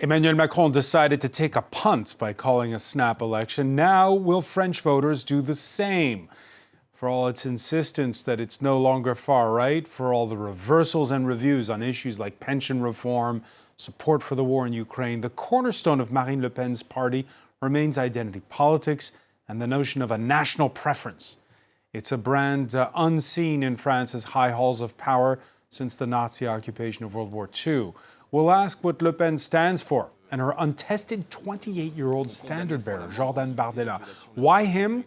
Emmanuel Macron decided to take a punt by calling a snap election. Now, will French voters do the same? For all its insistence that it's no longer far right, for all the reversals and reviews on issues like pension reform, support for the war in Ukraine, the cornerstone of Marine Le Pen's party remains identity politics and the notion of a national preference. It's a brand unseen in France's high halls of power since the Nazi occupation of World War II. We'll ask what Le Pen stands for and her untested 28-year-old standard-bearer, Jordan Bardella. Why him?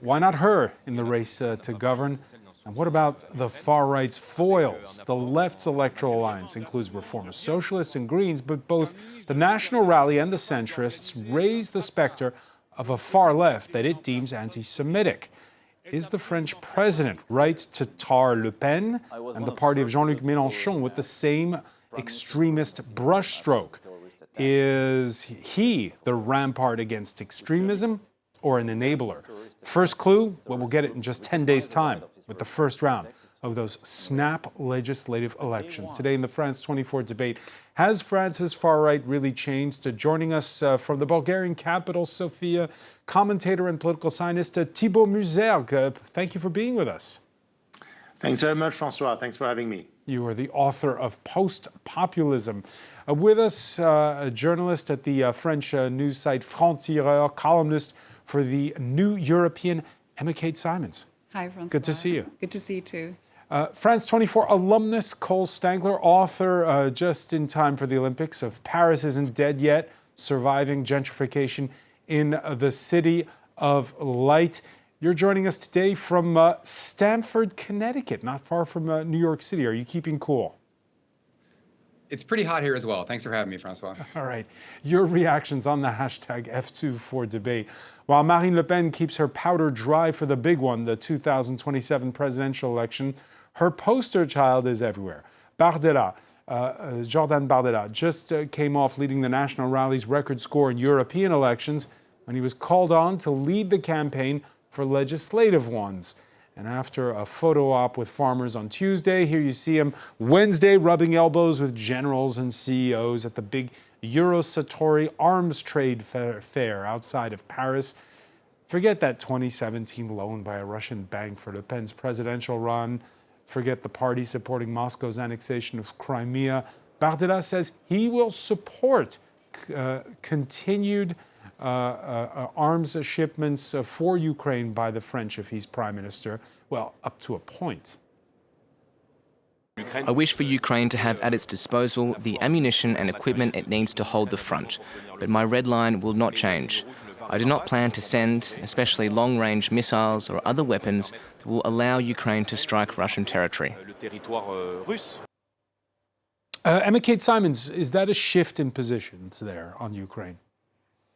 Why not her in the race to govern? And what about the far-right's foils? The left's electoral alliance includes reformist socialists and Greens, but both the National Rally and the centrists raise the specter of a far left that it deems anti-Semitic. Is the French president right to tar Le Pen and the party of Jean-Luc Mélenchon with the same extremist brushstroke? Is he the rampart against extremism or an enabler? First clue, well, we'll get it in just 10 days' time with the first round of those snap legislative elections. Today in the France 24 debate, has France's far right really changed? Joining us from the Bulgarian capital, Sofia, commentator and political scientist Thibault Muzelg. Thank you for being with us. Thanks very much, Francois. Thanks for having me. You are the author of Post-Populism. With us, a journalist at the French news site Franc-Tireur, columnist for the New European, Emma Kate Simons. Hi, Francois. Good to see you. Good to see you too. France 24 alumnus Cole Stangler, author just in time for the Olympics of Paris Isn't Dead Yet, Surviving Gentrification in the City of Light. You're joining us today from Stamford, Connecticut, not far from New York City. Are you keeping cool? It's pretty hot here as well. Thanks for having me, Francois. All right. Your reactions on the hashtag F24debate. While Marine Le Pen keeps her powder dry for the big one, the 2027 presidential election, her poster child is everywhere. Bardella, Jordan Bardella, just came off leading the National Rally's record score in European elections when he was called on to lead the campaign for legislative ones. And after a photo op with farmers on Tuesday, here you see him Wednesday rubbing elbows with generals and CEOs at the big Eurosatori arms trade fair outside of Paris. Forget that 2017 loan by a Russian bank for Le Pen's presidential run. Forget the party supporting Moscow's annexation of Crimea. Bardella says he will support continued arms shipments for Ukraine by the French if he's prime minister. Well, up to a point. I wish for Ukraine to have at its disposal the ammunition and equipment it needs to hold the front, but my red line will not change. I do not plan to send, especially long-range missiles or other weapons that will allow Ukraine to strike Russian territory. Emma Kate Simons, is that a shift in positions there on Ukraine?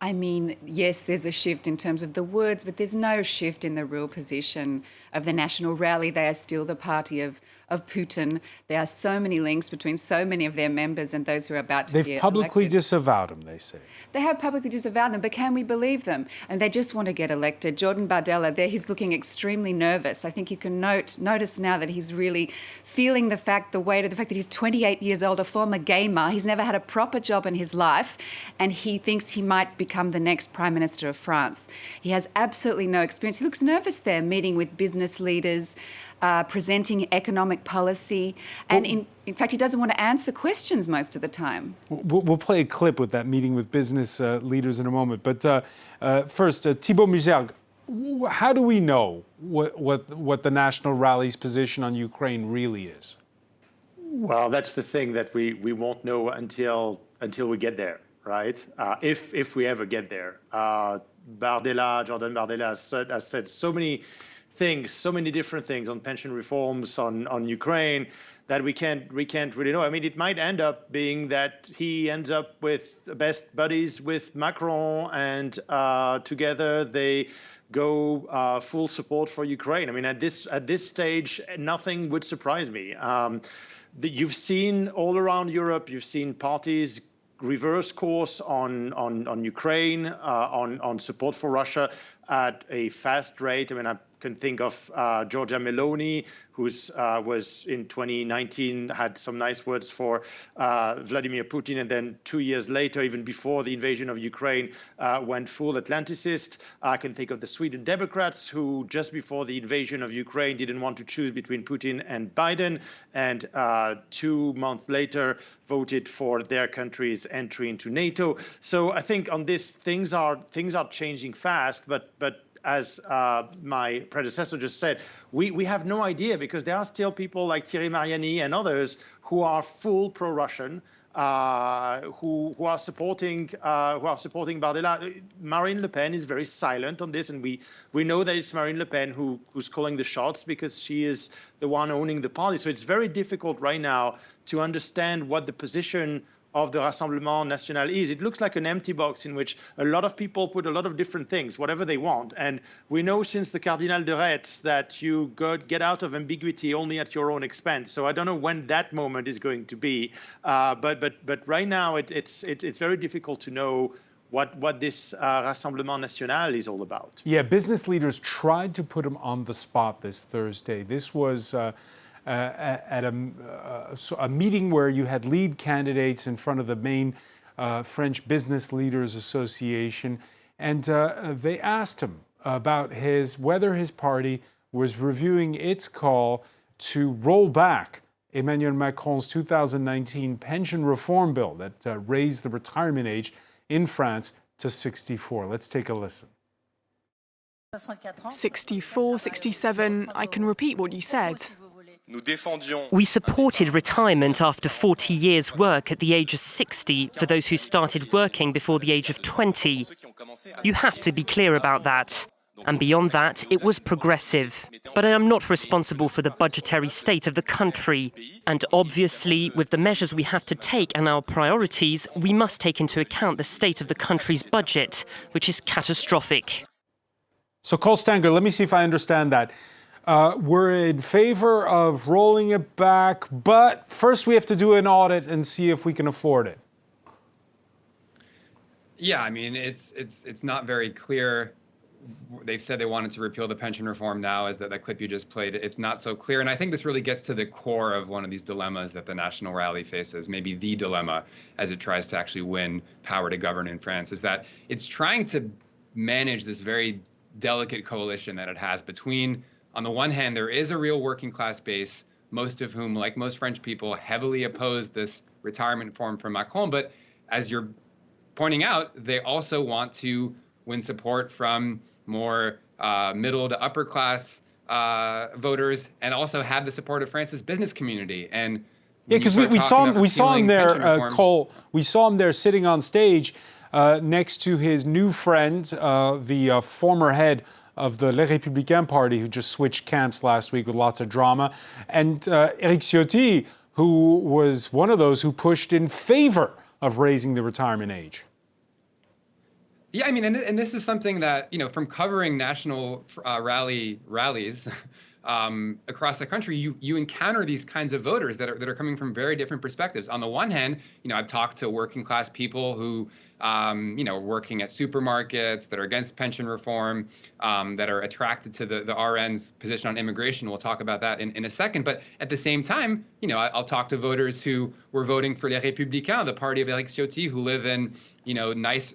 I mean, yes, there's a shift in terms of the words, but there's no shift in the real position of the National Rally. They are still the party of Putin. There are so many links between so many of their members and those who are about to be elected. They've publicly disavowed him, they say. They have publicly disavowed them, but can we believe them? And they just want to get elected. Jordan Bardella, there, he's looking extremely nervous. I think you can notice now that he's really feeling the weight of the fact that he's 28 years old, a former gamer. He's never had a proper job in his life, and he thinks he might become the next Prime Minister of France. He has absolutely no experience. He looks nervous there, meeting with business leaders, presenting economic policy, and in fact, he doesn't want to answer questions most of the time. We'll play a clip with that meeting with business leaders in a moment. But first, Thibault Muzelg, how do we know what the National Rally's position on Ukraine really is? Well, that's the thing that we won't know until we get there, right? If we ever get there. Jordan Bardella has said so many things, so many different things on pension reforms, on Ukraine, that we can't really know. I mean, it might end up being that he ends up with best buddies with Macron, and together they go full support for Ukraine. I mean, at this stage, nothing would surprise me. You've seen all around Europe, you've seen parties reverse course on Ukraine, on support for Russia at a fast rate. I mean, can think of Giorgia Meloni, who's was in 2019 had some nice words for Vladimir Putin, and then 2 years later, even before the invasion of Ukraine, went full Atlanticist. I can think of the Sweden Democrats, who just before the invasion of Ukraine didn't want to choose between Putin and Biden, and 2 months later voted for their country's entry into NATO. So I think on this, things are changing fast, but as my predecessor just said, we have no idea, because there are still people like Thierry Mariani and others who are full pro-Russian, who are supporting Bardella. Marine Le Pen is very silent on this, and we know that it's Marine Le Pen who's calling the shots, because she is the one owning the party. So it's very difficult right now to understand what the position of the Rassemblement National is. It looks like an empty box in which a lot of people put a lot of different things, whatever they want. And we know since the Cardinal de Retz that you get out of ambiguity only at your own expense. So I don't know when that moment is going to be. But right now it's very difficult to know what this Rassemblement National is all about. Yeah, business leaders tried to put him on the spot this Thursday. This was at a meeting where you had lead candidates in front of the main French Business Leaders Association, and they asked him about whether his party was reviewing its call to roll back Emmanuel Macron's 2019 pension reform bill that raised the retirement age in France to 64. Let's take a listen. 64, 67, I can repeat what you said. We supported retirement after 40 years' work at the age of 60 for those who started working before the age of 20. You have to be clear about that. And beyond that, it was progressive. But I am not responsible for the budgetary state of the country. And obviously, with the measures we have to take and our priorities, we must take into account the state of the country's budget, which is catastrophic. So, Cole Stanger, let me see if I understand that. We're in favor of rolling it back, but first we have to do an audit and see if we can afford it. Yeah, I mean, it's not very clear. They've said they wanted to repeal the pension reform now, as that clip you just played. It's not so clear. And I think this really gets to the core of one of these dilemmas that the National Rally faces, maybe the dilemma as it tries to actually win power to govern in France, is that it's trying to manage this very delicate coalition that it has between, on the one hand, there is a real working class base, most of whom, like most French people, heavily oppose this retirement reform from Macron. But as you're pointing out, they also want to win support from more middle to upper class voters, and also have the support of France's business community. And yeah, because we saw him there, Cole. We saw him there sitting on stage next to his new friend, the former head of the Les Républicains party, who just switched camps last week with lots of drama, and Éric Ciotti, who was one of those who pushed in favor of raising the retirement age. Yeah, I mean, and this is something that, you know, from covering national rallies across the country, you encounter these kinds of voters that are coming from very different perspectives. On the one hand, you know, I've talked to working class people who, you know, working at supermarkets, that are against pension reform, that are attracted to the RN's position on immigration. We'll talk about that in a second. But at the same time, you know, I'll talk to voters who were voting for Les Républicains, the party of Éric Ciotti, who live in, you know, nice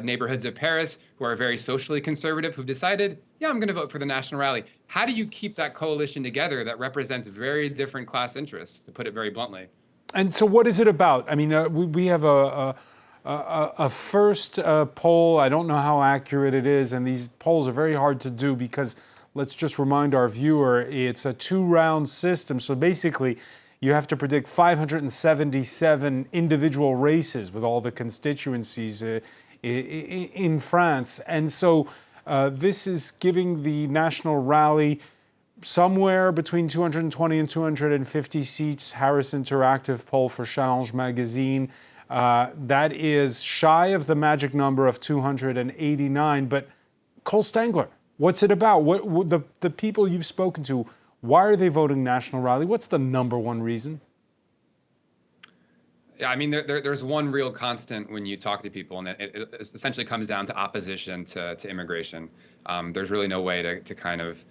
neighborhoods of Paris, who are very socially conservative, who've decided, yeah, I'm going to vote for the National Rally. How do you keep that coalition together that represents very different class interests, to put it very bluntly? And so what is it about? I mean, we have a first poll. I don't know how accurate it is, and these polls are very hard to do because, let's just remind our viewer, it's a 2-round system. So basically, you have to predict 577 individual races with all the constituencies in France. And so this is giving the National Rally somewhere between 220 and 250 seats. Harris Interactive poll for Challenge magazine. That is shy of the magic number of 289. But Cole Stengler, what's it about? What the people you've spoken to, why are they voting National Rally? What's the number one reason? Yeah, I mean, there's one real constant when you talk to people, and it essentially comes down to opposition to immigration. There's really no way to kind of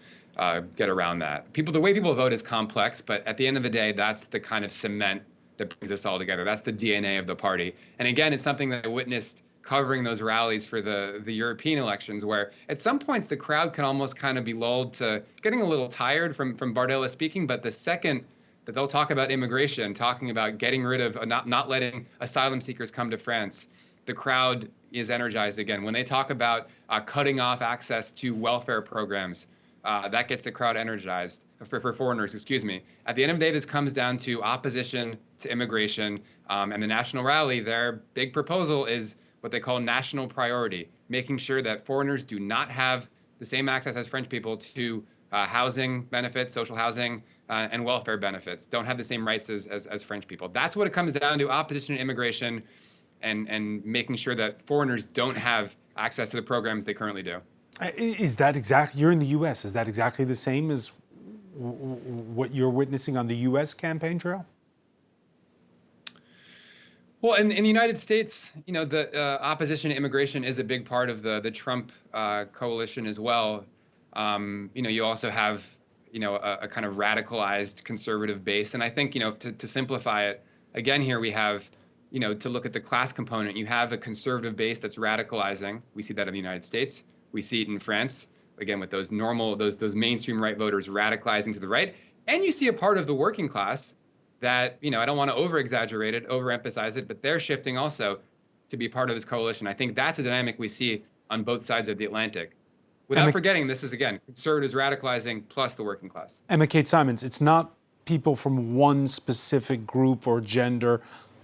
get around that. The way people vote is complex, but at the end of the day, that's the kind of cement that brings us all together. That's the DNA of the party. And again, it's something that I witnessed covering those rallies for the European elections, where at some points the crowd can almost kind of be lulled to getting a little tired from Bardella speaking, but the second that they'll talk about immigration, talking about getting rid of, not letting asylum seekers come to France, the crowd is energized again. When they talk about cutting off access to welfare programs, that gets the crowd energized, for foreigners, excuse me. At the end of the day, this comes down to opposition to immigration, and the National Rally, their big proposal is what they call national priority, making sure that foreigners do not have the same access as French people to housing benefits, social housing, and welfare benefits, don't have the same rights as French people. That's what it comes down to, opposition to immigration and making sure that foreigners don't have access to the programs they currently do. Is that exactly, you're in the U.S., is that exactly the same as what you're witnessing on the U.S. campaign trail? Well, in the United States, you know, the opposition to immigration is a big part of the Trump coalition as well. You know, you also have, you know, a kind of radicalized conservative base. And I think, you know, to simplify it, again, here we have, you know, to look at the class component, you have a conservative base that's radicalizing. We see that in the United States. We see it in France, again, with those mainstream right voters radicalizing to the right. And you see a part of the working class that, you know, I don't want to over-exaggerate it, overemphasize it, but they're shifting also to be part of this coalition. I think that's a dynamic we see on both sides of the Atlantic. Without forgetting, this is, again, conservatives radicalizing plus the working class. Emma Kate Simons, it's not people from one specific group or gender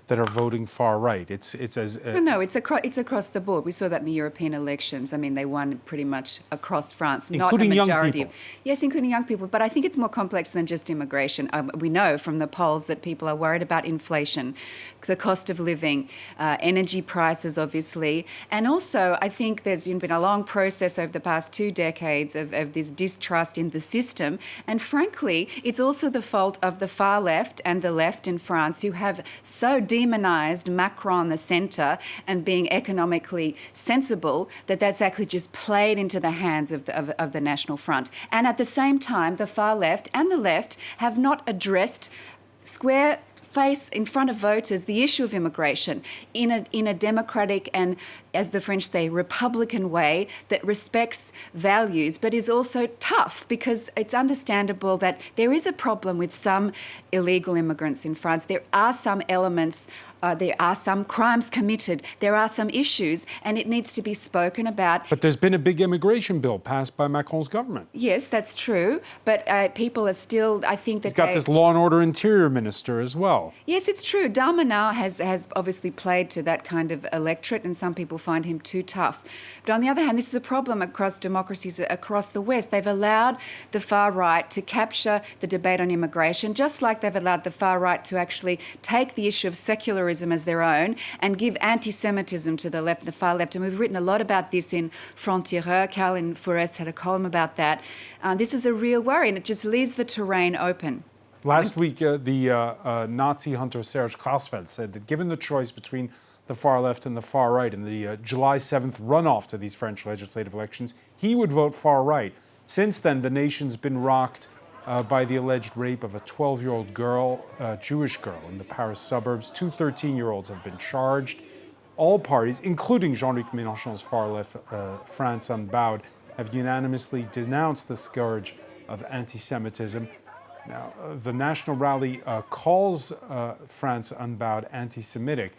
that are voting far right. It's across the board. We saw that in the European elections. I mean, they won pretty much across France, including not a majority. Young people. Yes, including young people. But I think it's more complex than just immigration. We know from the polls that people are worried about inflation, the cost of living, energy prices, obviously, and also I think there's been a long process over the past 2 decades of this distrust in the system. And frankly, it's also the fault of the far left and the left in France, who have so demonized Macron, the centre, and being economically sensible, that's actually just played into the hands of the National Front. And at the same time, the far left and the left have not addressed square face in front of voters the issue of immigration in a democratic and, as the French say, Republican way that respects values but is also tough, because it's understandable that there is a problem with some illegal immigrants in France. There are some elements, there are some crimes committed, there are some issues, and it needs to be spoken about. But there's been a big immigration bill passed by Macron's government. Yes, that's true, but people are still, I think that he's got this law and order interior minister as well. Yes, it's true. Darmanin has obviously played to that kind of electorate, and some people find him too tough. But on the other hand, this is a problem across democracies across the West. They've allowed the far right to capture the debate on immigration, just like they've allowed the far right to actually take the issue of secularism as their own and give anti-Semitism to the left and the far left. And we've written a lot about this in Franc-Tireur. Caroline Forest had a column about that. This is a real worry, and it just leaves the terrain open. Last week, the Nazi hunter Serge Klarsfeld said that given the choice between the far left and the far right in the July 7th runoff to these French legislative elections, he would vote far right. Since then, the nation's been rocked by the alleged rape of a 12-year-old girl, Jewish girl, in the Paris suburbs. 2 13-year-olds have been charged. All parties, including Jean-Luc Mélenchon's far left, France Unbowed, have unanimously denounced the scourge of anti-Semitism. Now, the National Rally calls France Unbowed anti-Semitic.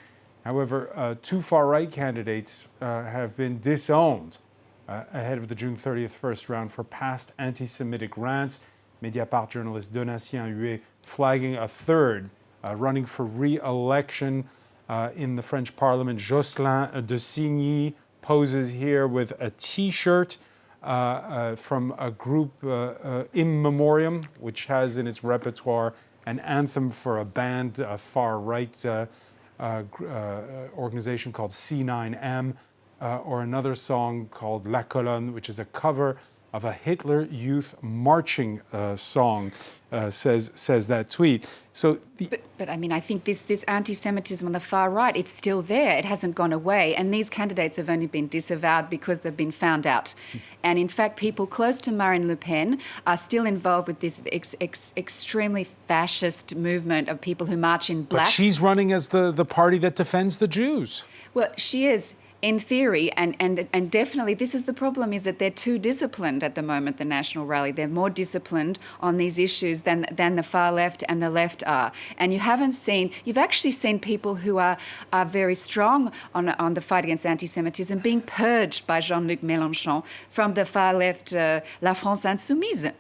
However, 2 far-right candidates have been disowned ahead of the June 30th first round for past anti-Semitic rants. Mediapart journalist Donatien Huet flagging a third running for re-election in the French Parliament. Jocelyn de Signy poses here with a T-shirt from a group In Memoriam, which has in its repertoire an anthem for a band, a far-right organization called C9M, or another song called La Colonne, which is a cover of a Hitler Youth marching song, says that tweet. So, but I mean, I think this anti-Semitism on the far right, it's still there. It hasn't gone away. And these candidates have only been disavowed because they've been found out. And in fact, people close to Marine Le Pen are still involved with this extremely fascist movement of people who march in black. But she's running as the party that defends the Jews. Well, she is. In theory, and definitely this is the problem, is that they're too disciplined at the moment, the National Rally. They're more disciplined on these issues than the far left and the left are. And you've actually seen people who are very strong on the fight against anti-Semitism being purged by Jean-Luc Mélenchon from the far left, La France Insoumise.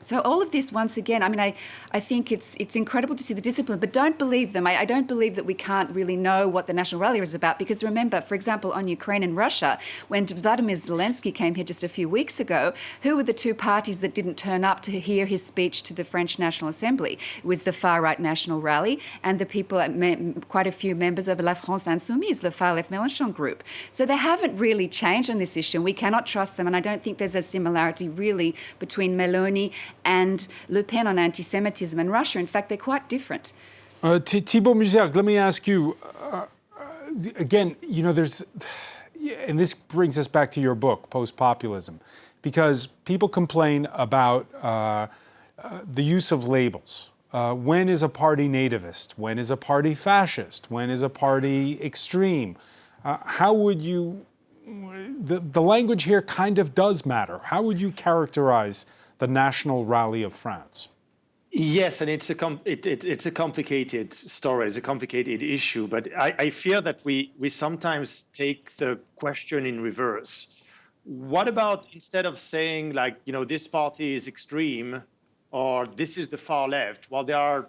So all of this, once again, I mean, I think it's incredible to see the discipline, but don't believe them. I don't believe that we can't really know what the National Rally is about, because remember, for example, on Ukraine and Russia, when Vladimir Zelensky came here just a few weeks ago, who were the two parties that didn't turn up to hear his speech to the French National Assembly? It was the far-right National Rally and the people, quite a few members of La France Insoumise, the far-left Mélenchon group. So they haven't really changed on this issue, and we cannot trust them, and I don't think there's a similarity really between Meloni and Le Pen on anti-Semitism and Russia. In fact, they're quite different. Thibault Musergue, let me ask you, again, you know, and this brings us back to your book, Post-Populism, because people complain about the use of labels. When is a party nativist? When is a party fascist? When is a party extreme? How would you, the language here kind of does matter. How would you characterize the National Rally of France? Yes, and it's a complicated story, it's a complicated issue, but I fear that we sometimes take the question in reverse. What about, instead of saying, like, you know, this party is extreme or this is the far left, well, there are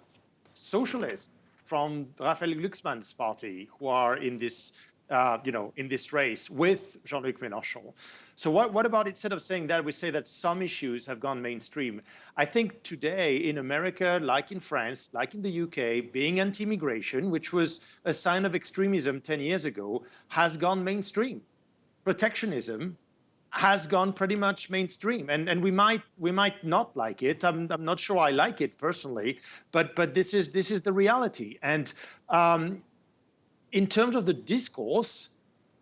socialists from Raphael Glucksmann's party who are in this in this race with Jean-Luc Mélenchon. So what about, instead of saying that, we say that some issues have gone mainstream? I think today in America, like in France, like in the UK, being anti-immigration, which was a sign of extremism 10 years ago, has gone mainstream. Protectionism has gone pretty much mainstream, and we might not like it. I'm not sure I like it personally, but this is the reality. And in terms of the discourse,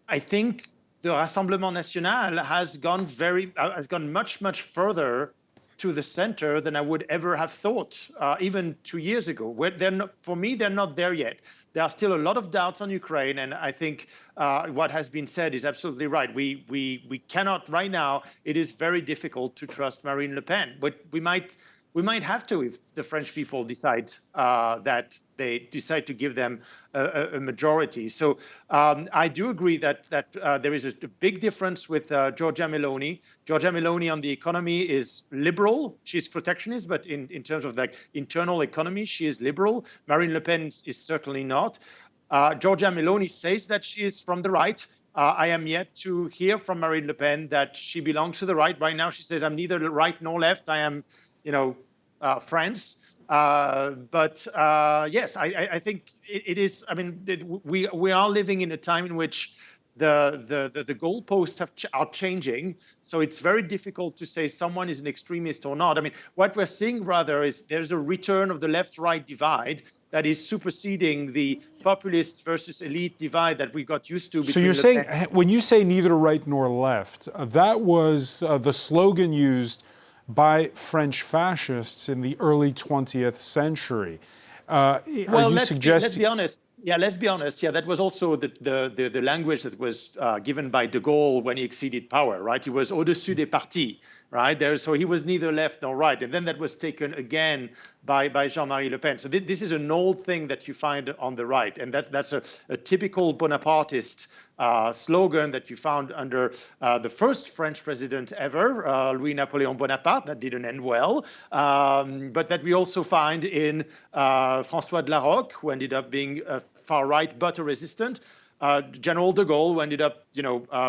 I think the Rassemblement National has gone much further to the center than I would ever have thought, even 2 years ago. For me, they're not there yet. There are still a lot of doubts on Ukraine, and I think what has been said is absolutely right. We cannot right now. It is very difficult to trust Marine Le Pen, but we might have to if the French people decide that they decide to give them a majority. So I do agree that there is a big difference with Giorgia Meloni. Giorgia Meloni on the economy is liberal. She's protectionist, but in terms of like internal economy, she is liberal. Marine Le Pen is certainly not. Giorgia Meloni says that she is from the right. I am yet to hear from Marine Le Pen that she belongs to the right. Right now, she says, I'm neither right nor left. I am, France. But yes, I think it is. I mean, we are living in a time in which the goalposts are changing. So it's very difficult to say someone is an extremist or not. I mean, what we're seeing rather is there's a return of the left-right divide that is superseding the populist versus elite divide that we got used to. So you're saying, when you say neither right nor left, that was the slogan used by French fascists in the early 20th century. Well, let's be honest. Yeah, let's be honest. Yeah, that was also the language that was given by de Gaulle when he acceded power, right? He was au-dessus des partis, right? So he was neither left nor right. And then that was taken again by Jean-Marie Le Pen. So this is an old thing that you find on the right. And that's a typical Bonapartist slogan that you found under the first French president ever, Louis-Napoleon Bonaparte. That didn't end well. But that we also find in François de la Roque, who ended up being far-right but a resistant. General de Gaulle, who ended up,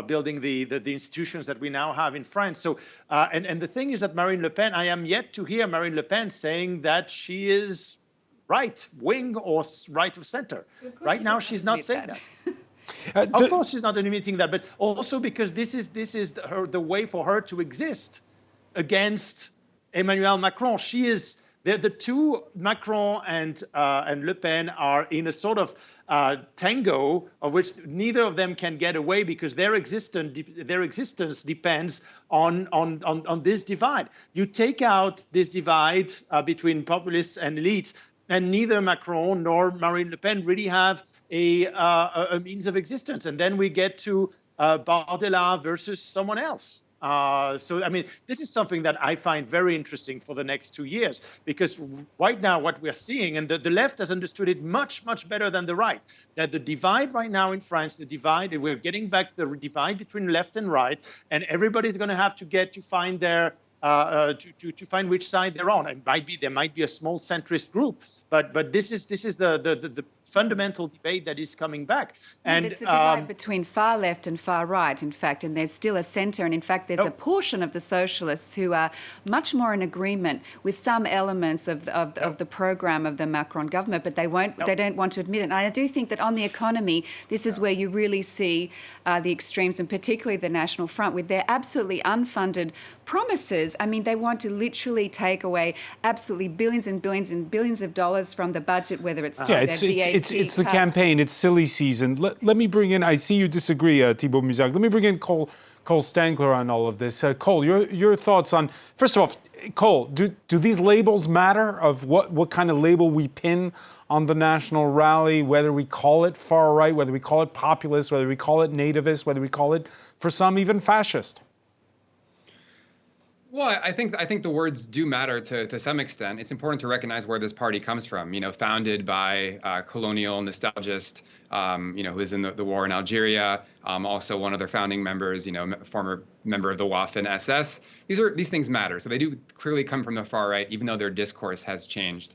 building the institutions that we now have in France. So, and the thing is that Marine Le Pen, I am yet to hear Marine Le Pen saying that she is right wing or right of center. Right now, she's not saying that. Of course, she's not admitting that, but also because this is the way for her to exist. against Emmanuel Macron. She is the two, Macron and Le Pen, are in a sort of tango of which neither of them can get away because their existence depends on this divide. You take out this divide between populists and elites, and neither Macron nor Marine Le Pen really have a means of existence. And then we get to Bardella versus someone else. So, I mean, this is something that I find very interesting for the next 2 years, because right now what we're seeing, and the left has understood it much, much better than the right, that the divide right now in France, we're getting back the divide between left and right, and everybody's going to have to find their to find which side they're on. And there might be a small centrist group, but this is the fundamental debate that is coming back. And it's a divide between far left and far right, in fact, and there's still a centre, and in fact there's a portion of the socialists who are much more in agreement with some elements of the programme of the Macron government, but they don't want to admit it. And I do think that on the economy, this is where you really see the extremes, and particularly the National Front, with their absolutely unfunded promises. I mean, they want to literally take away absolutely billions and billions and billions of dollars from the budget, whether it's it's the campaign. It's silly season. Let me bring in. I see you disagree, Thibault Musac. Let me bring in Cole Stankler on all of this. Cole, your thoughts on, first of all, Cole, do these labels matter of what kind of label we pin on the national rally, whether we call it far right, whether we call it populist, whether we call it nativist, whether we call it, for some, even fascist? Well, I think the words do matter to some extent. It's important to recognize where this party comes from. You know, founded by colonial nostalgist, who is in the war in Algeria. Also, one of their founding members, former member of the Waffen SS. These things matter. So they do clearly come from the far right, even though their discourse has changed.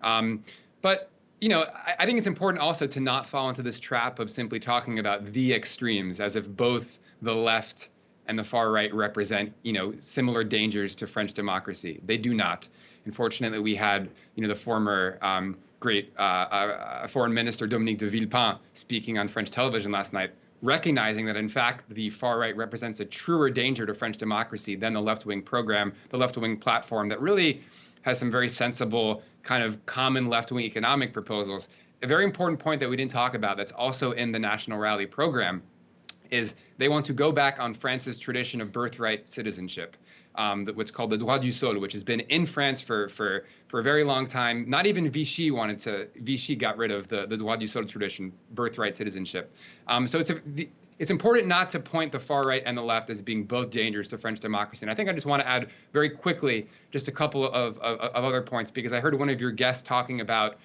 But I think it's important also to not fall into this trap of simply talking about the extremes as if both the left and the far right represent, similar dangers to French democracy. They do not. Unfortunately, we had, the former great foreign minister Dominique de Villepin speaking on French television last night, recognizing that, in fact, the far right represents a truer danger to French democracy than the left-wing program, the left-wing platform that really has some very sensible kind of common left-wing economic proposals. A very important point that we didn't talk about that's also in the National Rally program is they want to go back on France's tradition of birthright citizenship, what's called the droit du sol, which has been in France for a very long time. Not even Vichy got rid of the droit du sol tradition, birthright citizenship. So it's important not to point the far right and the left as being both dangers to French democracy. And I think I just want to add very quickly just a couple of other points, because I heard one of your guests talking about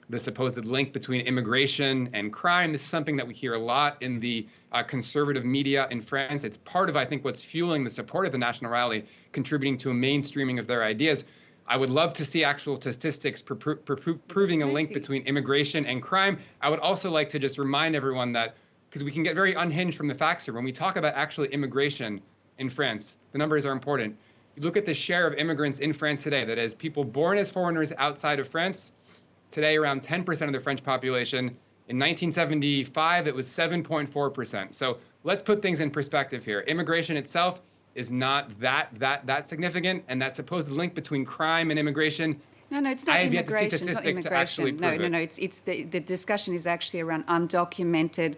the supposed link between immigration and crime. This is something that we hear a lot in the conservative media in France. It's part of, I think, what's fueling the support of the National Rally, contributing to a mainstreaming of their ideas. I would love to see actual statistics proving a link between immigration and crime. I would also like to just remind everyone that, because we can get very unhinged from the facts here, when we talk about actually immigration in France, the numbers are important. You look at the share of immigrants in France today, that is, people born as foreigners outside of France. Today, around 10% of the French population. In 1975, it was 7.4%. So let's put things in perspective here. Immigration itself is not that significant, and that supposed link between crime and immigration. No, it's not immigration. It's not immigration. No. It's the discussion is actually around undocumented,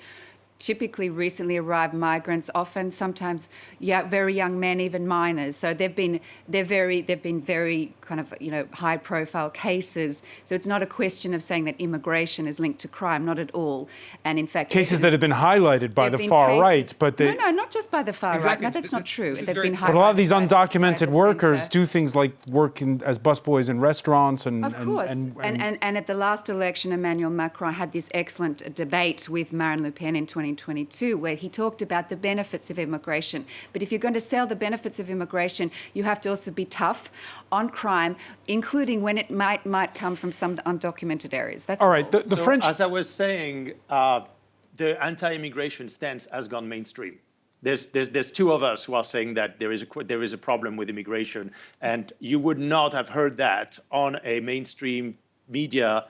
typically recently arrived migrants, often sometimes very young men, even minors. So they've been very kind of high profile cases. So it's not a question of saying that immigration is linked to crime, not at all. And in fact, cases that have been highlighted by the far right, but no, not just by the far right. No, that's not true. They've been highlighted. But a lot of these undocumented workers do things like work as busboys in restaurants and of course. And at the last election, Emmanuel Macron had this excellent debate with Marine Le Pen in 2022, where he talked about the benefits of immigration. But if you're going to sell the benefits of immigration, you have to also be tough on crime, including when it might come from some undocumented areas. That's all right. The French, as I was saying, the anti-immigration stance has gone mainstream. There's two of us who are saying that there is a problem with immigration, and you would not have heard that on a mainstream media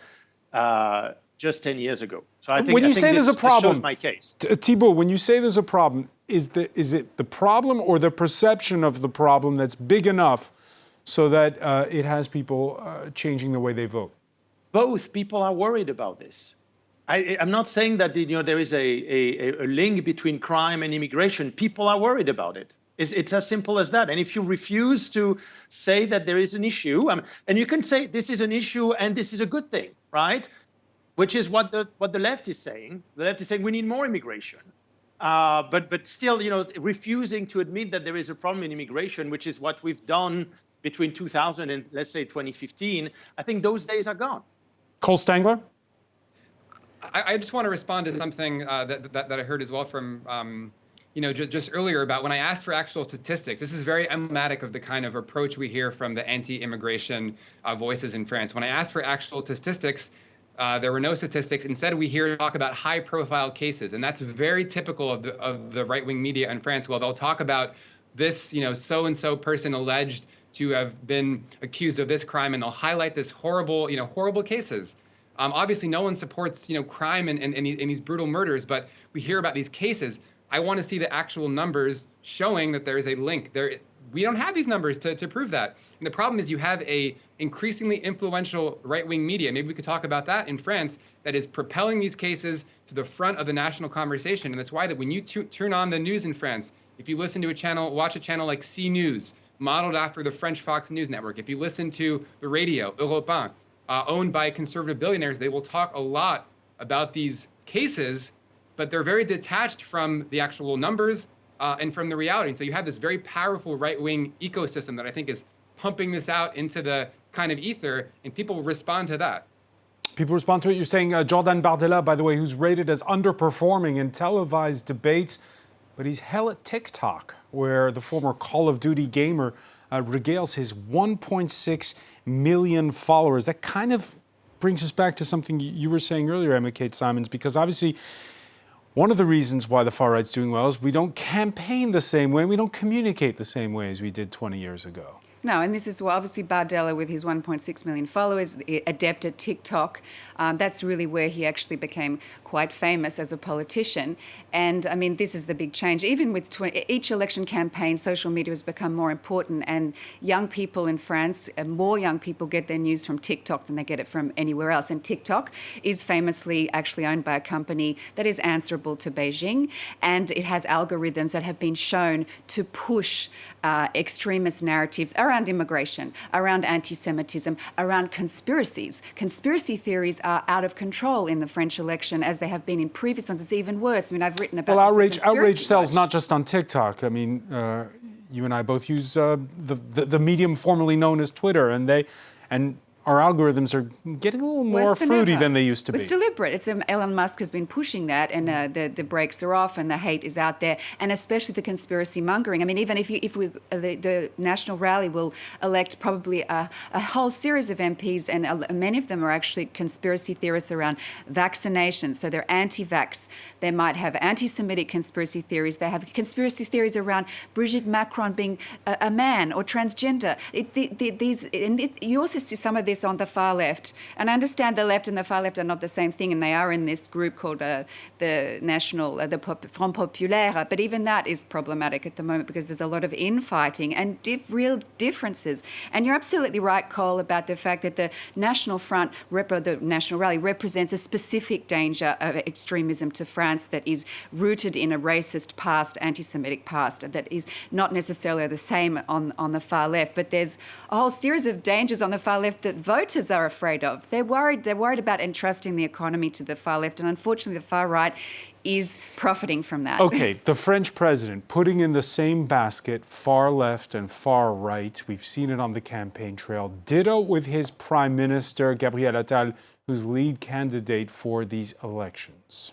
just 10 years ago. So I think when you say there's a this problem, shows my case. Thibault, when you say there's a problem, is it the problem or the perception of the problem that's big enough so that it has people changing the way they vote? Both. People are worried about this. I'm not saying that there is a link between crime and immigration. People are worried about it. It's as simple as that. And if you refuse to say that there is an issue, and you can say this is an issue and this is a good thing, right? Which is what the left is saying. The left is saying we need more immigration. But still, refusing to admit that there is a problem in immigration, which is what we've done between 2000 and, let's say, 2015, I think those days are gone. Cole Stangler? I just want to respond to something that I heard as well from, just earlier about when I asked for actual statistics. This is very emblematic of the kind of approach we hear from the anti-immigration voices in France. When I asked for actual statistics, there were no statistics. Instead, we hear talk about high-profile cases, and that's very typical of the right-wing media in France. Well, they'll talk about this, so-and-so person alleged to have been accused of this crime, and they'll highlight this horrible cases. Obviously, no one supports, crime and these brutal murders, but we hear about these cases. I want to see the actual numbers showing that there is a link. We don't have these numbers to prove that. And the problem is you have a increasingly influential right-wing media, maybe we could talk about that in France, that is propelling these cases to the front of the national conversation. And that's why that when you turn on the news in France, if you listen to watch a channel like CNews, modeled after the French Fox News network, if you listen to the radio, Europe 1, owned by conservative billionaires, they will talk a lot about these cases, but they're very detached from the actual numbers and from the reality. And so you have this very powerful right-wing ecosystem that I think is pumping this out into the kind of ether, and people respond to that. People respond to it. You're saying Jordan Bardella, by the way, who's rated as underperforming in televised debates, but he's hell at TikTok, where the former Call of Duty gamer regales his 1.6 million followers. That kind of brings us back to something you were saying earlier, Emma Kate Simons, because obviously one of the reasons why the far right's doing well is we don't campaign the same way, we don't communicate the same way as we did 20 years ago. No, and this is obviously Bardella with his 1.6 million followers, adept at TikTok. That's really where he actually became quite famous as a politician. And I mean, this is the big change. Even with each election campaign, social media has become more important. And young people in France, more young people get their news from TikTok than they get it from anywhere else. And TikTok is famously actually owned by a company that is answerable to Beijing. And it has algorithms that have been shown to push extremist narratives around immigration, around anti-Semitism, around conspiracies. Conspiracy theories are out of control in the French election, as they have been in previous ones. It's even worse. I mean, I've written about outrage sells not just on TikTok. I mean, you and I both use the medium formerly known as Twitter, and our algorithms are getting a little more fruity than they used to be. It's deliberate. Elon Musk has been pushing that, and the brakes are off, and the hate is out there, and especially the conspiracy mongering. I mean, even if the National Rally will elect probably a whole series of MPs, and many of them are actually conspiracy theorists around vaccinations. So they're anti-vax. They might have anti-Semitic conspiracy theories. They have conspiracy theories around Brigitte Macron being a man or transgender. You also see some of this on the far left, and I understand the left and the far left are not the same thing, and they are in this group called the Front Populaire, but even that is problematic at the moment because there's a lot of infighting and real differences. And you're absolutely right, Cole, about the fact that the National Front, the National Rally, represents a specific danger of extremism to France that is rooted in a racist past, anti-Semitic past, that is not necessarily the same on the far left, but there's a whole series of dangers on the far left that voters are afraid of. They're worried about entrusting the economy to the far left, and unfortunately the far right is profiting from that. Okay, the French president putting in the same basket far left and far right. We've seen it on the campaign trail. Ditto with his prime minister, Gabriel Attal, who's lead candidate for these elections.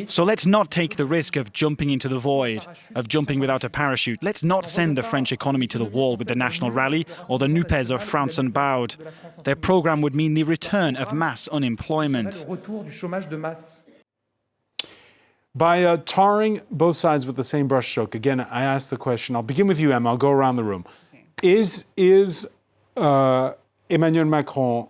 So let's not take the risk of jumping into the void, of jumping without a parachute. Let's not send the French economy to the wall with the National Rally or the NUPES of France Unbowed. Their programme would mean the return of mass unemployment. By tarring both sides with the same brushstroke, again, I ask the question, I'll begin with you, Emma, I'll go around the room. Okay. Is Emmanuel Macron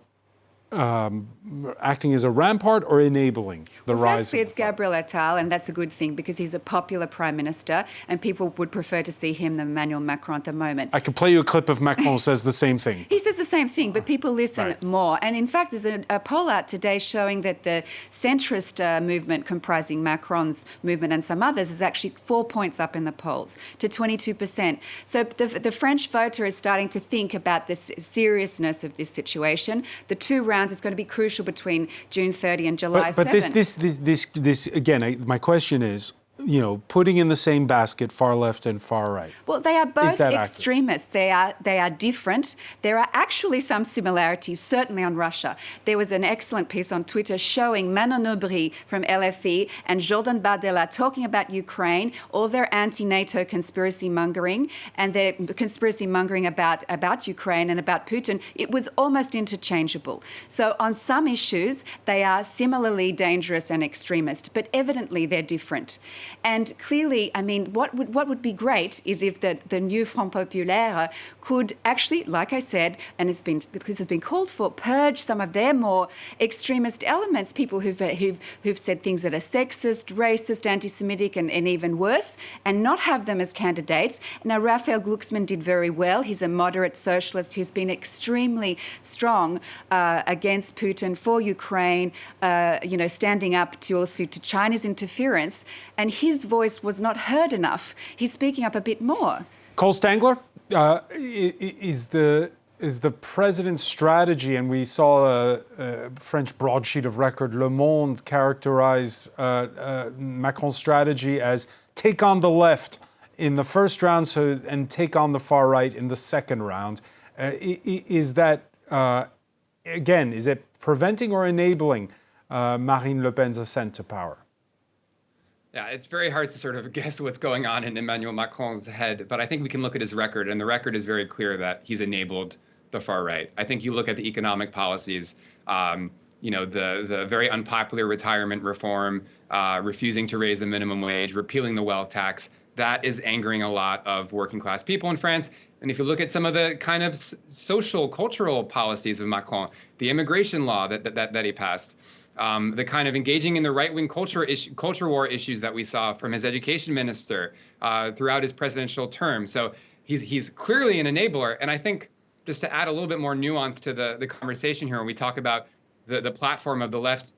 acting as a rampart or enabling the rise? Firstly, it's Gabriel Attal, and that's a good thing because he's a popular prime minister, and people would prefer to see him than Emmanuel Macron at the moment. I can play you a clip of Macron says the same thing. He says the same thing, but people listen more. And in fact, there's a poll out today showing that the centrist movement comprising Macron's movement and some others is actually 4 points up in the polls to 22%. So the French voter is starting to think about the seriousness of this situation. The 2 rounds is going to be crucial between June 30 and July 7. But this again, my question is, putting in the same basket far left and far right. Well, they are both extremists. They are different. There are actually some similarities, certainly on Russia. There was an excellent piece on Twitter showing Manon Aubry from LFI and Jordan Bardella talking about Ukraine, all their anti-NATO conspiracy mongering and their conspiracy mongering about Ukraine and about Putin. It was almost interchangeable. So on some issues, they are similarly dangerous and extremist, but evidently they're different. And clearly, I mean, what would be great is if the new Front Populaire could actually, like I said, and this has been called for, purge some of their more extremist elements, people who've said things that are sexist, racist, anti-Semitic, and even worse, and not have them as candidates. Now, Raphael Glucksmann did very well. He's a moderate socialist who's been extremely strong against Putin, for Ukraine, standing up to China's interference. And his voice was not heard enough. He's speaking up a bit more. Cole Stangler, is the president's strategy, and we saw a French broadsheet of record, Le Monde, characterize Macron's strategy as take on the left in the first round and take on the far right in the second round. Is that, again, is it preventing or enabling Marine Le Pen's ascent to power? Yeah, it's very hard to sort of guess what's going on in Emmanuel Macron's head, but I think we can look at his record, and the record is very clear that he's enabled the far right. I think you look at the economic policies, the very unpopular retirement reform, refusing to raise the minimum wage, repealing the wealth tax, that is angering a lot of working class people in France. And if you look at some of the kind of social, cultural policies of Macron, the immigration law that he passed, the kind of engaging in the right-wing culture war issues that we saw from his education minister throughout his presidential term. So he's clearly an enabler. And I think just to add a little bit more nuance to the conversation here, when we talk about the platform of the left,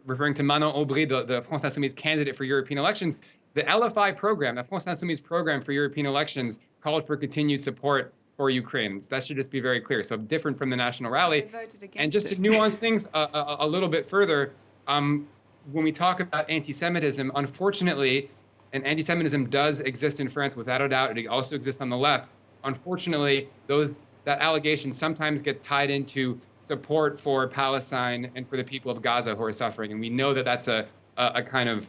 referring to Manon Aubry, the France Insoumise candidate for European elections, the LFI program, the France Insoumise program for European elections, called for continued support for Ukraine. That should just be very clear. So different from the National Rally. And just to nuance things a little bit further, when we talk about anti-Semitism, unfortunately, and anti-Semitism does exist in France without a doubt. It also exists on the left. Unfortunately, that allegation sometimes gets tied into support for Palestine and for the people of Gaza who are suffering. And we know that that's a kind of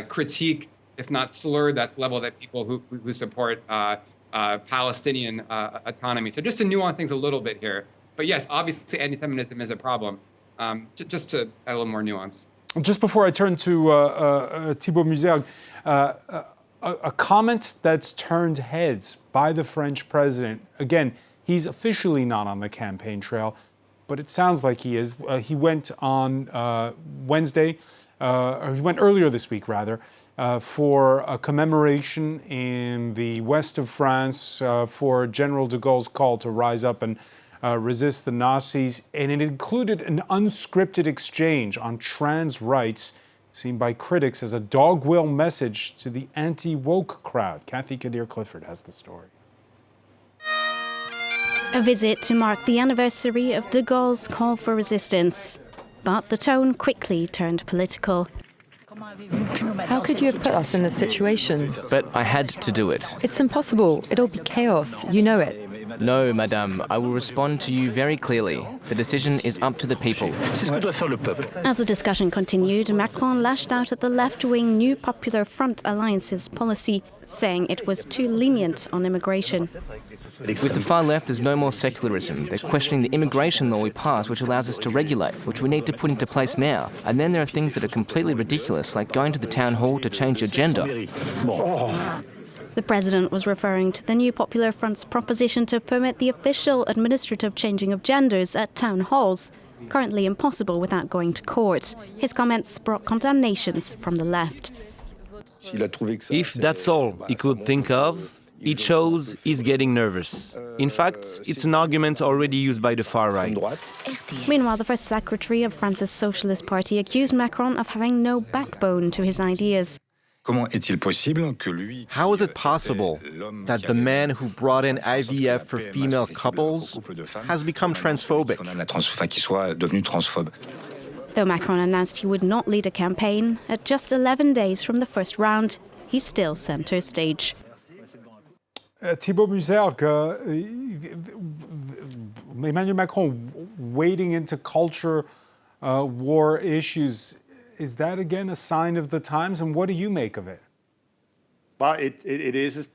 critique, if not slur, that's leveled at people who support Palestinian autonomy. So just to nuance things a little bit here. But yes, obviously anti-Semitism is a problem. Just to add a little more nuance. Just before I turn to Thibault Muziag, a comment that's turned heads by the French president. Again, he's officially not on the campaign trail, but it sounds like he is. He went on Wednesday, or he went earlier this week, rather, for a commemoration in the west of France for General de Gaulle's call to rise up and resist the Nazis. And it included an unscripted exchange on trans rights, seen by critics as a dog-wheel message to the anti-woke crowd. Kathy Kadir-Clifford has the story. A visit to mark the anniversary of de Gaulle's call for resistance. But the tone quickly turned political. How could you have put us in this situation? But I had to do it. It's impossible. It'll be chaos. You know it. No, madame. I will respond to you very clearly. The decision is up to the people. As the discussion continued, Macron lashed out at the left-wing New Popular Front Alliance's policy, saying it was too lenient on immigration. With the far left, there's no more secularism. They're questioning the immigration law we passed, which allows us to regulate, which we need to put into place now. And then there are things that are completely ridiculous, like going to the town hall to change your gender. The president was referring to the new Popular Front's proposition to permit the official administrative changing of genders at town halls, currently impossible without going to court. His comments brought condemnations from the left. If that's all he could think of, it shows he's getting nervous. In fact, it's an argument already used by the far right. Meanwhile, the first secretary of France's Socialist Party accused Macron of having no backbone to his ideas. How is it possible that the man who brought in IVF for female couples has become transphobic? Though Macron announced he would not lead a campaign, at just 11 days from the first round, he's still centre stage. Thibault Musergue, Emmanuel Macron wading into culture war issues, is that again a sign of the times, and what do you make of it? Well, it is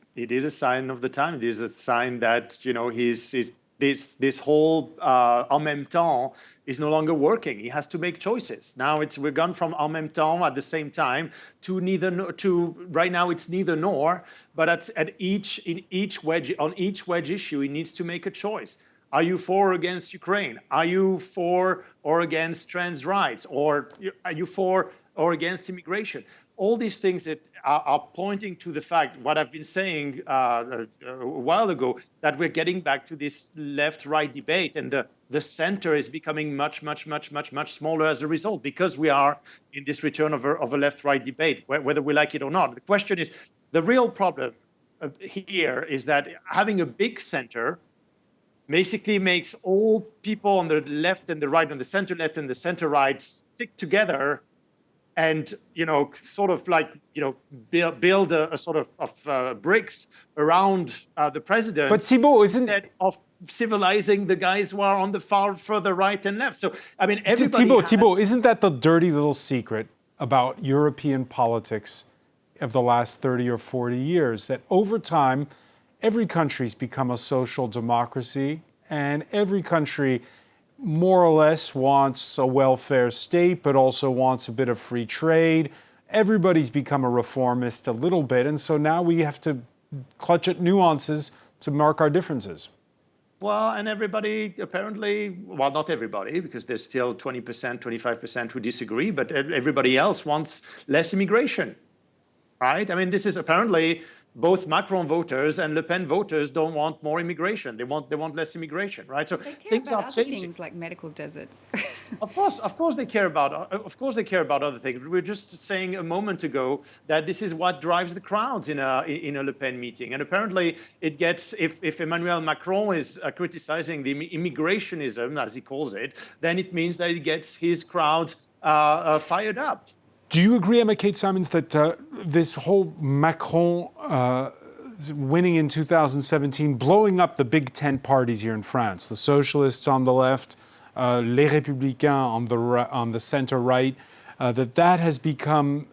a sign of the time. It is a sign that, you know, this whole en même temps is no longer working. He has to make choices. Now we've gone from en même temps at the same time to right now it's neither nor. But on each wedge issue, he needs to make a choice. Are you for or against Ukraine? Are you for or against trans rights? Or are you for or against immigration? All these things that are pointing to the fact, what I've been saying a while ago, that we're getting back to this left-right debate, and the center is becoming much smaller as a result, because we are in this return of a left-right debate, whether we like it or not. The question is, the real problem here is that having a big center basically makes all people on the left and the right, on the center left and the center right, stick together and, you know, sort of like, you know, build a sort of bricks around the president. But Thibault, instead of civilizing the guys who are on the further right and left. So, I mean, everybody... Thibault, isn't that the dirty little secret about European politics of the last 30 or 40 years, that over time, every country's become a social democracy, and every country more or less wants a welfare state, but also wants a bit of free trade. Everybody's become a reformist a little bit, and so now we have to clutch at nuances to mark our differences. Well, and everybody apparently, well, not everybody, because there's still 20%, 25% who disagree, but everybody else wants less immigration, right? I mean, this is apparently both Macron voters and Le Pen voters don't want more immigration. They want less immigration, right? So things are changing. Things like medical deserts. Of course they care about other things. We were just saying a moment ago that this is what drives the crowds in a Le Pen meeting. And apparently it gets, if Emmanuel Macron is criticizing the immigrationism, as he calls it, then it means that it gets his crowd fired up. Do you agree, Emma Kate Simons, that this whole Macron winning in 2017, blowing up the big 10 parties here in France, the socialists on the left, les républicains on the center right, that has become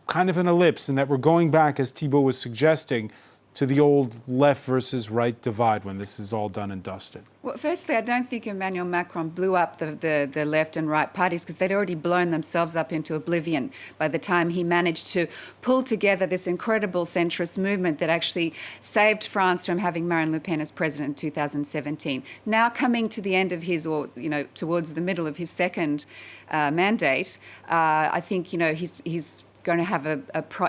kind of an ellipse, and that we're going back, as Thibault was suggesting, to the old left versus right divide when this is all done and dusted? Well, firstly, I don't think Emmanuel Macron blew up the left and right parties, because they'd already blown themselves up into oblivion by the time he managed to pull together this incredible centrist movement that actually saved France from having Marine Le Pen as president in 2017. Now coming to the end of his, or, you know, towards the middle of his second mandate, I think, you know, he's going to have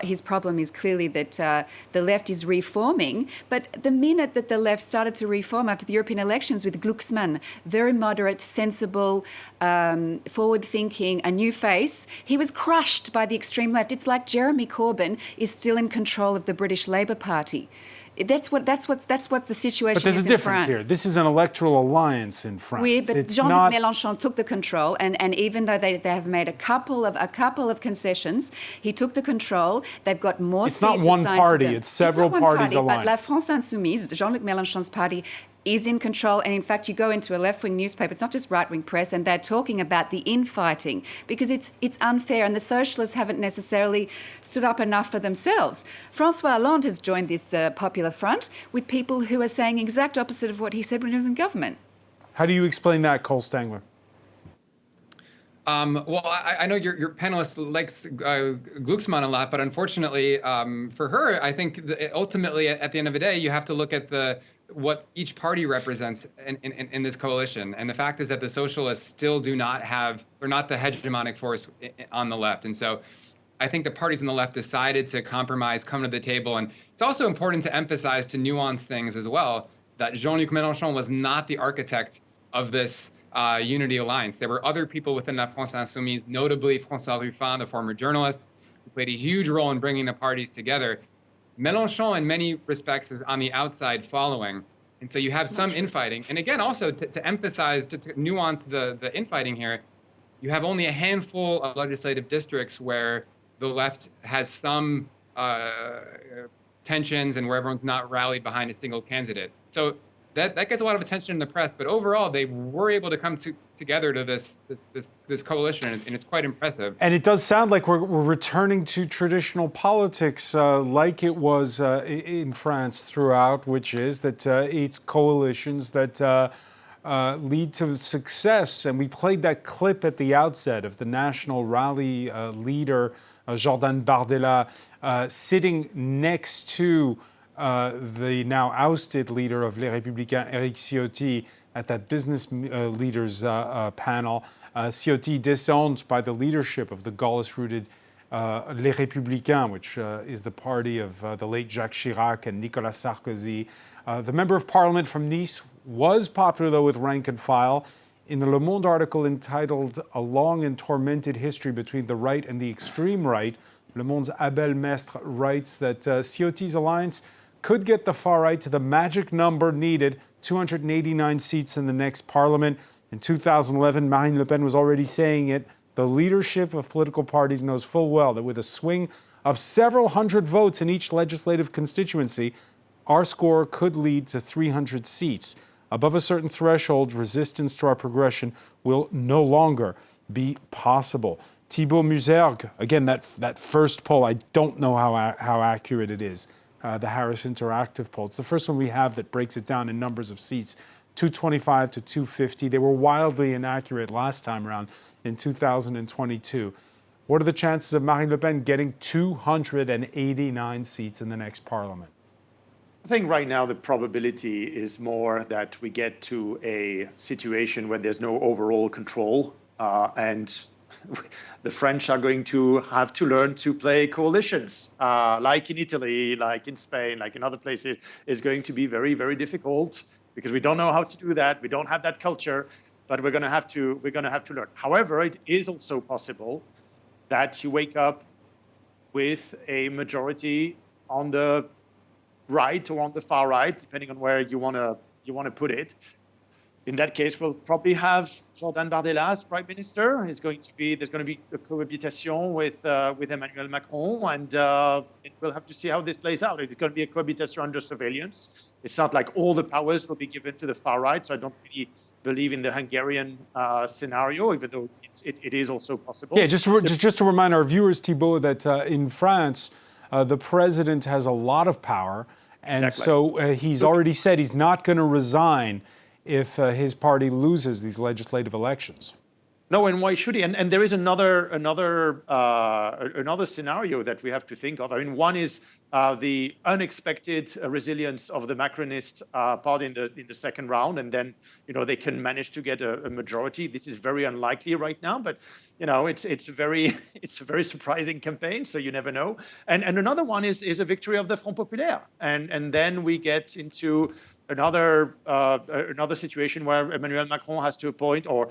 his problem is clearly that the left is reforming. But the minute that the left started to reform after the European elections with Glucksmann, very moderate, sensible, forward-thinking, a new face, he was crushed by the extreme left. It's like Jeremy Corbyn is still in control of the British Labour Party. That's what the situation is in France. But there's a difference here. This is an electoral alliance in France. Oui, but Jean-Luc Mélenchon took the control, and even though they have made a couple of concessions, he took the control. They've got more seats assigned to them. It's not one party. It's several parties aligned. But La France Insoumise, Jean-Luc Mélenchon's party, is in control. And in fact, you go into a left-wing newspaper, it's not just right-wing press, and they're talking about the infighting because it's unfair, and the socialists haven't necessarily stood up enough for themselves. François Hollande has joined this Popular Front with people who are saying exact opposite of what he said when he was in government. How do you explain that, Cole Stangler? Well, I know your panelist likes Glucksmann a lot, but unfortunately for her, I think ultimately at the end of the day, you have to look at what each party represents in this coalition. And the fact is that the socialists still they're not the hegemonic force on the left. And so I think the parties on the left decided to compromise, come to the table. And it's also important to emphasize, to nuance things as well, that Jean-Luc Mélenchon was not the architect of this unity alliance. There were other people within La France Insoumise, notably François Ruffin, the former journalist, who played a huge role in bringing the parties together. Mélenchon, in many respects, is on the outside following. And so you have some infighting. And again, also to emphasize, to nuance the infighting here, you have only a handful of legislative districts where the left has some tensions and where everyone's not rallied behind a single candidate. So that gets a lot of attention in the press, but overall they were able to come together to this coalition, and it's quite impressive. And it does sound like we're returning to traditional politics like it was in France throughout, which is that it's coalitions that lead to success. And we played that clip at the outset of the National Rally leader, Jordan Bardella, sitting next to the now ousted leader of Les Républicains, Éric Ciotti, at that business leaders panel. Ciotti disowned by the leadership of the Gaullist-rooted Les Républicains, which is the party of the late Jacques Chirac and Nicolas Sarkozy. The member of parliament from Nice was popular, though, with rank and file. In the Le Monde article entitled "A Long and Tormented History Between the Right and the Extreme Right," Le Monde's Abel Mestre writes that Ciotti's alliance could get the far right to the magic number needed, 289 seats in the next parliament. In 2011, Marine Le Pen was already saying it. The leadership of political parties knows full well that with a swing of several hundred votes in each legislative constituency, our score could lead to 300 seats. Above a certain threshold, resistance to our progression will no longer be possible. Thibault Musergue, again, that first poll, I don't know how accurate it is. The Harris Interactive poll. It's the first one we have that breaks it down in numbers of seats, 225 to 250. They were wildly inaccurate last time around in 2022. What are the chances of Marine Le Pen getting 289 seats in the next parliament? I think right now the probability is more that we get to a situation where there's no overall control, and the French are going to have to learn to play coalitions, like in Italy, like in Spain, like in other places. Is going to be very, very difficult because we don't know how to do that. We don't have that culture, but we're going to have to learn. However, it is also possible that you wake up with a majority on the right or on the far right, depending on where you want to put it. In that case, we'll probably have Jordan Bardella as prime minister. There's going to be a cohabitation with Emmanuel Macron, and we'll have to see how this plays out. It's going to be a cohabitation under surveillance. It's not like all the powers will be given to the far right, so I don't really believe in the Hungarian scenario, even though it is also possible. Yeah, just to remind our viewers, Thibault, that in France, the president has a lot of power, and Exactly. so he's already said he's not going to resign if his party loses these legislative elections. No, and why should he? And there is another scenario that we have to think of. I mean, one is the unexpected resilience of the Macronist party in the second round, and then they can manage to get a majority. This is very unlikely right now, but it's a very surprising campaign, so you never know. And another one is a victory of the Front Populaire, and then we get into another situation where Emmanuel Macron has to appoint or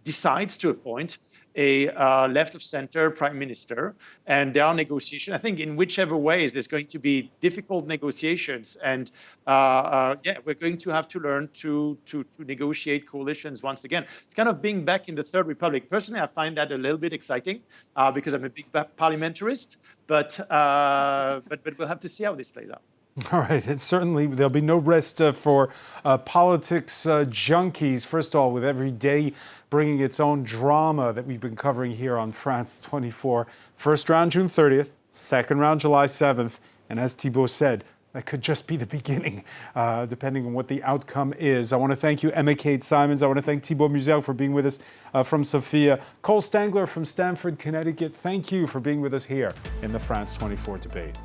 decides to appoint a left of center prime minister, and there are negotiations. I think in whichever ways there's going to be difficult negotiations, and we're going to have to learn to negotiate coalitions once again. It's kind of being back in the Third Republic. Personally, I find that a little bit exciting because I'm a big parliamentarist, but we'll have to see how this plays out. All right, and certainly there'll be no rest for politics junkies. First of all, with every day bringing its own drama that we've been covering here on France 24. First round, June 30th. Second round, July 7th. And as Thibault said, that could just be the beginning, depending on what the outcome is. I want to thank you, Emma Kate Simons. I want to thank Thibault Musel for being with us from Sofia. Cole Stangler from Stamford, Connecticut, thank you for being with us here in the France 24 debate.